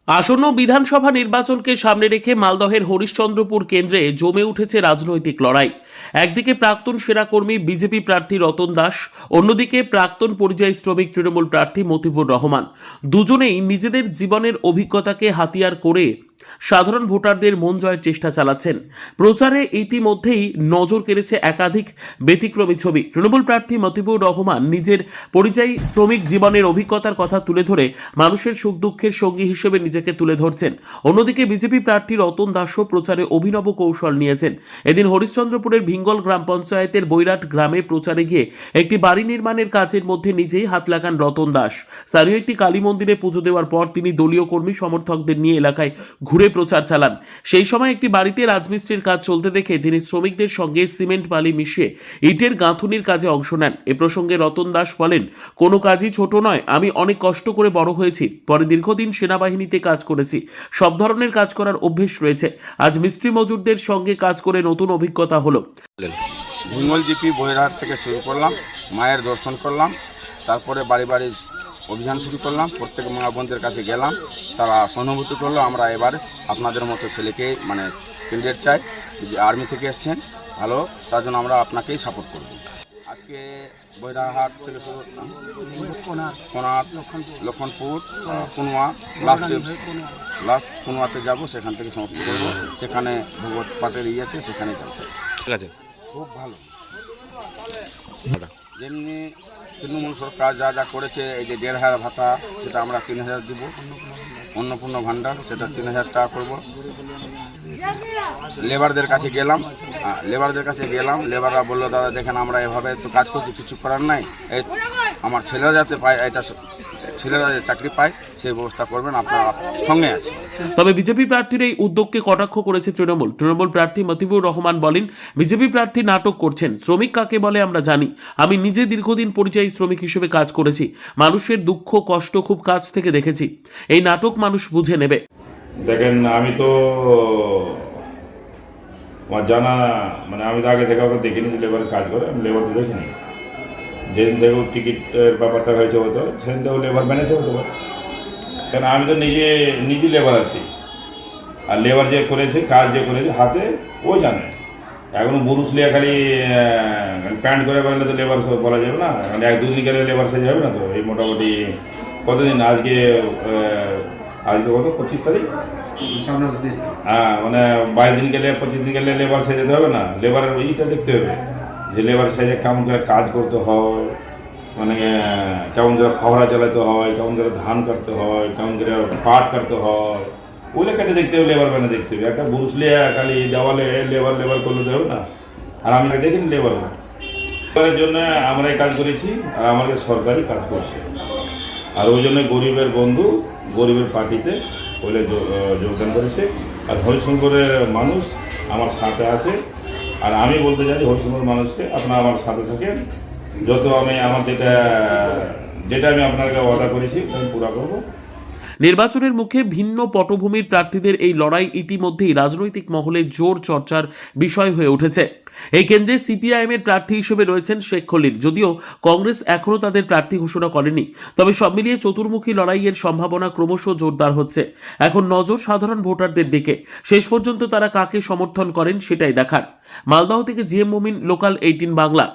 আসন্ন বিধানসভা নির্বাচনকে সামনে রেখে মালদহের হরিশ্চন্দ্রপুর কেন্দ্রে জমে উঠেছে রাজনৈতিক লড়াই। একদিকে প্রাক্তন সেনাকর্মী বিজেপি প্রার্থী রতন দাস, অন্যদিকে প্রাক্তন পরিযায়ী শ্রমিক তৃণমূল প্রার্থী মতিবুর রহমান। দুজনেই নিজেদের জীবনের অভিজ্ঞতাকে হাতিয়ার করে সাধারণ ভোটারদের মন জয়ের চেষ্টা চালাচ্ছেন। প্রচারে ইতিমধ্যেই নজর কেড়েছে একাধিক ব্যতিক্রমী ছবি। তৃণমূল প্রার্থী মতিবুর রহমান নিজের পরিযায়ী শ্রমিক জীবনের অভিজ্ঞতার কথা তুলে ধরে মানুষের সুখ দুঃখের সঙ্গী হিসেবে নিজেকে তুলে ধরছেন। অন্যদিকে বিজেপি প্রার্থী রতন দাসও প্রচারে অভিনব কৌশল নিয়েছেন। এদিন হরিশ্চন্দ্রপুরের ভিঙ্গল গ্রাম পঞ্চায়েতের বৈরাট গ্রামে প্রচারে গিয়ে একটি বাড়ি নির্মাণের কাজের মধ্যে নিজেই হাত লাগান রতন দাস। স্থানীয় একটি কালী মন্দিরে পুজো দেওয়ার পর তিনি দলীয় কর্মী সমর্থকদের নিয়ে এলাকায় ঘুরে প্রচার চালান। সেই সময় একটি বাড়িতে রাজমিস্ত্রির কাজ চলতে দেখে তিনি শ্রমিকদের সঙ্গে সিমেন্ট বালি মিশিয়ে ইটের গাঁথুনির কাজে অংশ নেন। এ প্রসঙ্গে রতন দাস বলেন, কোনো কাজই ছোট নয়, আমি অনেক কষ্ট করে বড় হয়েছি। পরে দীর্ঘদিন সেনাবাহিনীতে কাজ করেছি, সব ধরনের কাজ করার অভ্যেস রয়েছে। আজ মিস্ত্রি মজুরদের সঙ্গে কাজ করে নতুন অভিজ্ঞতা হলো। ভিঙ্গল জিপি বৈরাট থেকে শুরু করলাম, মায়ের দর্শন করলাম, তারপরে বাড়ি বাড়ি অভিযান শুরু করলাম, প্রত্যেক মা বোনদের কাছে গেলাম, তারা সহানুভূতি করলো। আমরা এবার আপনাদের মতো ছেলেকে ক্যান্ডিডেট চাই, যে আর্মি থেকে এসছেন ভালো, তার জন্য আমরা আপনাকেই সাপোর্ট করব। আজকে বৈরাহাট থেকে শুরু কোনার লক্ষণপুর কুনুয়া লাস্ট কুনুয়াতে যাব, সেখান থেকে সমাপ্তি করব। সেখানে ভগবত পাটের আছে, সেখানে যাবো। ঠিক আছে, খুব ভালো। যেমনি তৃণমূল সরকার যা যা করেছে, এই যে 1,500 ভাতা, সেটা আমরা 3,000 দিব। অন্নপূর্ণ ভাণ্ডার, সেটা 3,000 টাকা করবো। লেবারদের কাছে গেলাম, লেবাররা বললো, দাদা দেখেন আমরা এভাবে তো কাজ করছি, কিছু করার নাই, এই আমার ছেলেরা যাতে পায়, এটা ছেলেরা যাতে চাকরি পায় সেই ব্যবস্থা করবেন, আপনারা সঙ্গে আছে। তবে বিজেপি প্রার্থীর এই উদ্যোগকে কটাক্ষ করেছে তৃণমূল প্রার্থী মতিবুর রহমান বলেন, বিজেপি প্রার্থী নাটক করছেন। শ্রমিক কাকে বলে আমরা জানি। আমি নিজে দীর্ঘদিন পরিযায়ী শ্রমিক হিসেবে কাজ করেছি, মানুষের দুঃখ কষ্ট খুব কাছ থেকে দেখেছি। এই নাটক মানুষ বুঝে নেবে। দেখেন, আমি তো আমার জানা আমি তো আগে থেকে ওকে দেখিনি যে লেবারের কাজ করে, আমি লেবার তো দেখিনি। যেদিন থেকে টিকিটের ব্যাপারটা হয়েছে হতো, সেদিন থেকেও লেবার ম্যানেজ হতে পারে। কেন আমি তো নিজে লেবার আছি, আর লেবার যে করেছে, কাজ যে করেছে হাতে, ও জানে। এখনো বুরুস লিয়া খালি প্যান্ট করে বেরোলে তো লেবার বলা যাবে না, 1-2 দিন গেলে লেবার সে যাবে না। তো এই মোটামুটি কতদিন, আজকে কত 25 তারিখ, হ্যাঁ 22 দিন গেলে 25 দিন গেলে লেবার সে যেতে হবে না। লেবারের এইটা দেখতে হবে যে লেবার সাইজে কেমন করে কাজ করতে হয়, কেমন করে খবরা চালাতে হয়, কেমন করে ধান কাটতে হয়, কেমন করে পাট কাটতে হয়, ওগুলো কেটে দেখতে হবে, লেবার মানে দেখতে হবে। একটা বুঝলে খালি দেওয়ালে লেবার করলে তো হবে না। আর আমি দেখিনি লেবারের জন্য আমরা এই কাজ করেছি, আর আমাদের সরকারি কাজ করছে। আর ওই জন্য গরিবের বন্ধু, গরিবের পার্টিতে বলে যোগদান করেছে। আর হরিশঙ্করের মানুষ আমার সাথে আছে। আর আমি বলতে চাই হরিশঙ্কর মানুষকে, আপনারা আমার সাথে থাকেন। যত আমি আমার যেটা আমি আপনাকে অর্ডার করেছি আমি পুরো করবো। নির্বাচনের মুখে ভিন্ন পটভূমির প্রার্থীদের এই লড়াই ইতিমধ্যেই রাজনৈতিক মহলে জোর চর্চার বিষয় হয়ে উঠেছে। এই কেন্দ্রে সিপিআইএম এর প্রার্থী হিসেবে রয়েছেন শেখ খলিল। যদিও কংগ্রেস এখনও তাদের প্রার্থী ঘোষণা করেনি, তবে সব মিলিয়ে চতুর্মুখী লড়াইয়ের সম্ভাবনা ক্রমশ জোরদার হচ্ছে। এখন নজর সাধারণ ভোটারদের দিকে। শেষ পর্যন্ত তারা কাকে সমর্থন করেন সেটাই দেখার। মালদহ থেকে জিএম মুমিন, লোকাল 18 বাংলা।